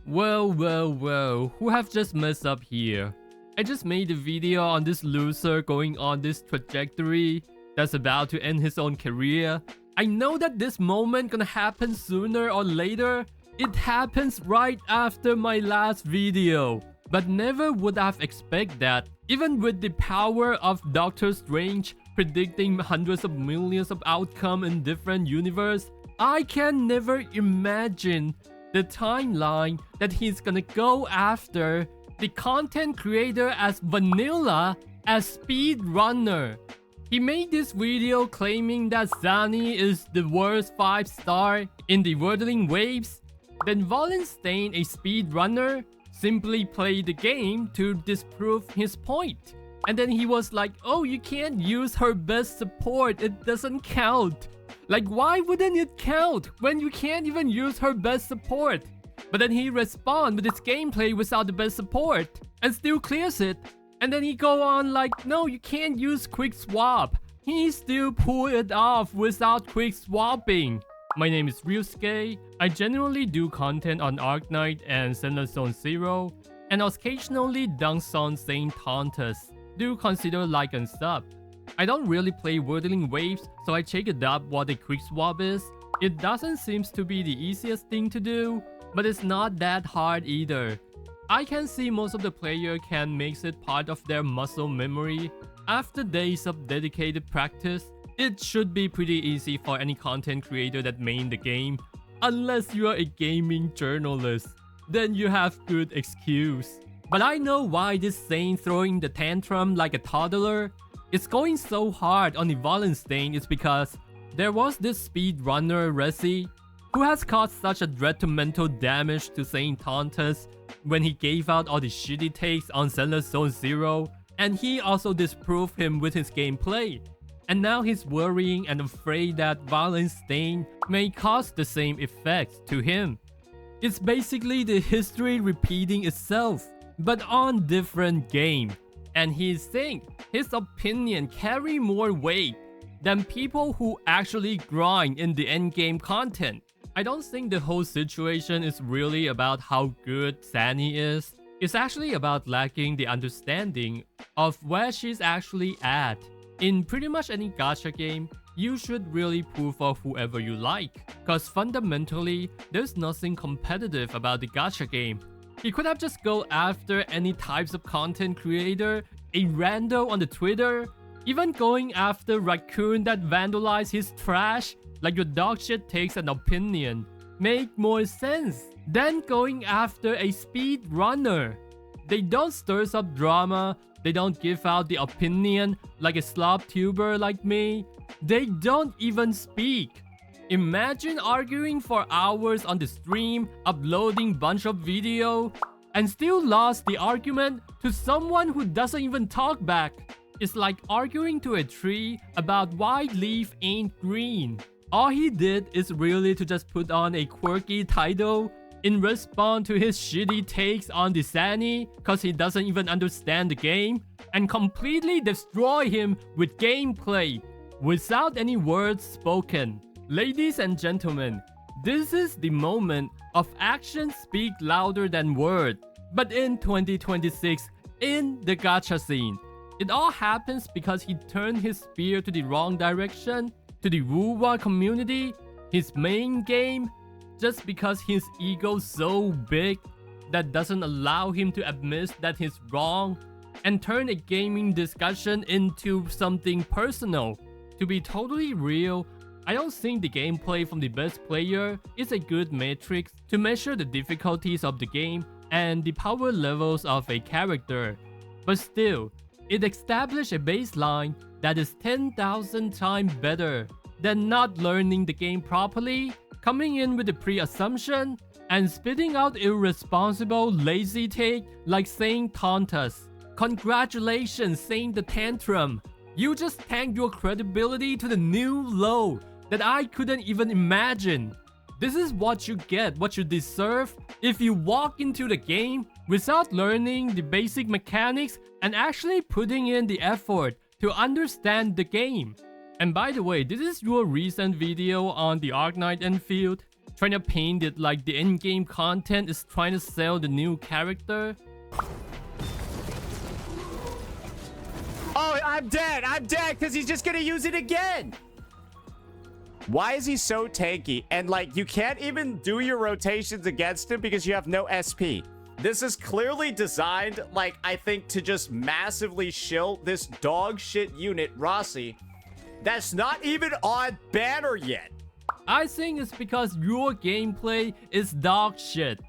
Well, who have just messed up here? I just made a video on this loser going on this trajectory that's about to end his own career. I know that this moment gonna happen sooner or later. It happens right after my last video. But never would have expected that. Even with the power of Doctor Strange predicting hundreds of millions of outcomes in different universes, I can never imagine the timeline that he's gonna go after the content creator as vanilla as speedrunner. He made this video claiming that Zani is the worst 5-star in the Whirling Waves. Then Wallenstein, a speedrunner, simply played the game to disprove his point. And then he was like, oh, you can't use her best support, it doesn't count. Like, why wouldn't it count when you can't even use her best support? But then he responds with his gameplay without the best support and still clears it. And then he go on like, no, you can't use quick swap. He still pull it off without quick swapping. My name is Ryusuke. I generally do content on Arknight and Zenless Zone 0, and occasionally dunks on Saint Tontus. Do consider like and sub. I don't really play Whirling Waves, so I check it up what a quick swap is. It doesn't seem to be the easiest thing to do, but it's not that hard either. I can see most of the player can make it part of their muscle memory. After days of dedicated practice, it should be pretty easy for any content creator that main the game. Unless you are a gaming journalist, then you have good excuse. But I know why this Saint throwing the tantrum like a toddler. It's going so hard on the Wallenstein is because there was this speedrunner Resi who has caused such a detrimental damage to Saint Tontus when he gave out all the shitty takes on Zenless Zone 0, and he also disproved him with his gameplay. And now he's worrying and afraid that Wallenstein may cause the same effects to him. It's basically the history repeating itself, but on different game. And he thinks his opinion carry more weight than people who actually grind in the endgame content. I don't think the whole situation is really about how good Zani is. It's actually about lacking the understanding of where she's actually at. In pretty much any gacha game, you should really pull for whoever you like, cause fundamentally, there's nothing competitive about the gacha game. He could have just go after any types of content creator, a rando on the Twitter, even going after raccoon that vandalize his trash like your dog shit takes an opinion make more sense than going after a speed runner. They don't stir up drama, they don't give out the opinion like a slob tuber like me, they don't even speak. Imagine arguing for hours on the stream, uploading bunch of video, and still lost the argument to someone who doesn't even talk back. It's like arguing to a tree about why leaf ain't green. All he did is really to just put on a quirky title in response to his shitty takes on the Zani, cause he doesn't even understand the game, and completely destroy him with gameplay without any words spoken. Ladies and gentlemen, this is the moment of actions speak louder than words. But in 2026, in the gacha scene, it all happens because he turned his spear to the wrong direction, to the Wuwa community, his main game, just because his ego's so big that doesn't allow him to admit that he's wrong, and turn a gaming discussion into something personal. To be totally real, I don't think the gameplay from the best player is a good metric to measure the difficulties of the game and the power levels of a character. But still, it established a baseline that is 10,000 times better than not learning the game properly, coming in with a pre-assumption, and spitting out irresponsible, lazy take like Saint Tontus. Congratulations, Saint the Tantrum. You just tanked your credibility to the new low that I couldn't even imagine. This is what you get, what you deserve, if you walk into the game without learning the basic mechanics and actually putting in the effort to understand the game. And by the way, this is your recent video on the Arknight Endfield. Trying to paint it like the in-game content is trying to sell the new character. Oh, I'm dead because he's just gonna use it again. Why is he so tanky? And like, you can't even do your rotations against him because you have no SP. This is clearly designed, like, I think, to just massively shill this dog shit unit, Rossi, that's not even on banner yet. I think it's because your gameplay is dog shit.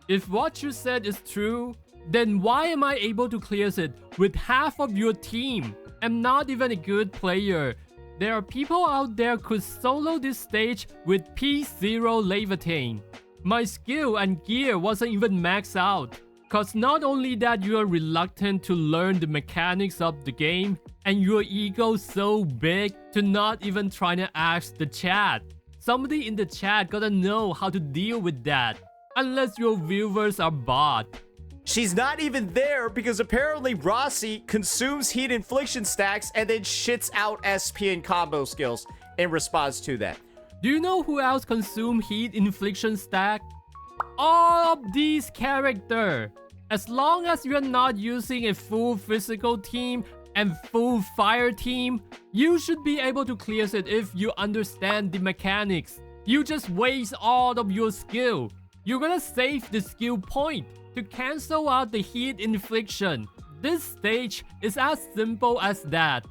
If what you said is true, then why am I able to clear it with half of your team? I'm not even a good player. There are people out there could solo this stage with P0 Levitain. My skill and gear wasn't even maxed out. Cause not only that you are reluctant to learn the mechanics of the game, and your ego so big to not even try to ask the chat. Somebody in the chat gotta know how to deal with that. Unless your viewers are bot. She's not even there because apparently Rossi consumes heat infliction stacks and then shits out SP and combo skills in response to that. Do you know who else consume heat infliction stack? All of these characters. As long as you're not using a full physical team and full fire team, you should be able to clear it if you understand the mechanics. You just waste all of your skill. You're gonna save the skill point to cancel out the heat infliction. This stage is as simple as that.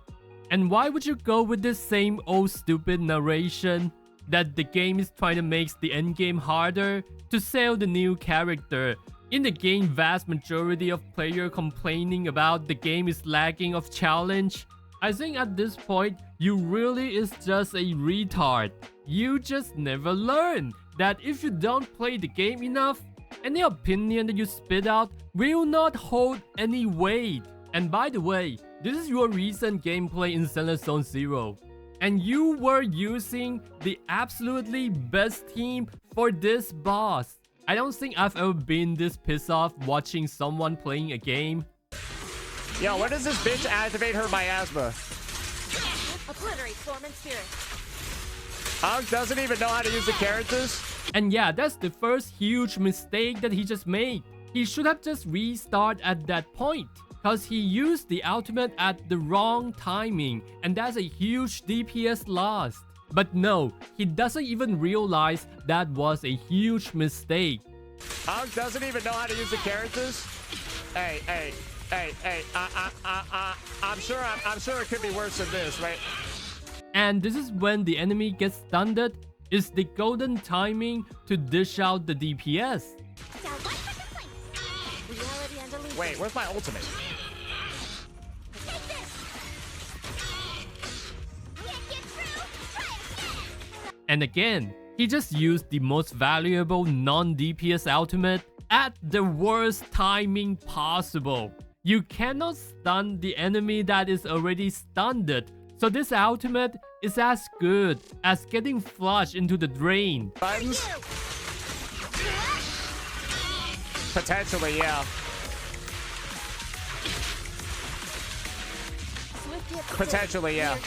And why would you go with the same old stupid narration that the game is trying to make the endgame harder to sell the new character? In the game, vast majority of players complaining about the game is lacking of challenge. I think at this point, you really is just a retard. You just never learn that if you don't play the game enough, any opinion that you spit out will not hold any weight. And by the way, this is your recent gameplay in Zenless Zone 0. And you were using the absolutely best team for this boss. I don't think I've ever been this pissed off watching someone playing a game. Yo, when does this bitch activate her miasma? Obliterate form and spirit. Hunk doesn't even know how to use the characters. And yeah, that's the first huge mistake that he just made. He should have just restarted at that point, cause he used the ultimate at the wrong timing, and that's a huge DPS loss. But no, he doesn't even realize that was a huge mistake. Hunk doesn't even know how to use the characters. Hey, I'm sure it could be worse than this, right? And this is when the enemy gets stunned. Is the golden timing to dish out the DPS. Wait, where's my ultimate? And again, he just used the most valuable non-DPS ultimate at the worst timing possible. You cannot stun the enemy that is already stunned. So this ultimate is as good as getting flushed into the drain. Buttons? Potentially, yeah. Potentially, yeah.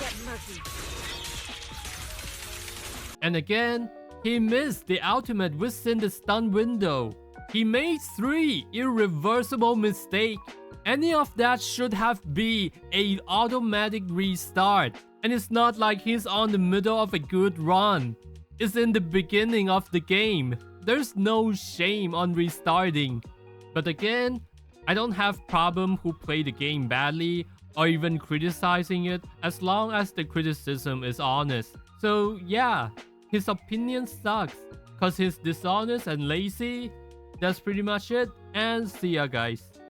And again, he missed the ultimate within the stun window. He made 3 irreversible mistakes. Any of that should have been an automatic restart. And it's not like he's on the middle of a good run. It's in the beginning of the game. There's no shame on restarting. But again, I don't have problem who play the game badly or even criticizing it as long as the criticism is honest. So yeah, his opinion sucks cause he's dishonest and lazy. That's pretty much it, and see ya guys.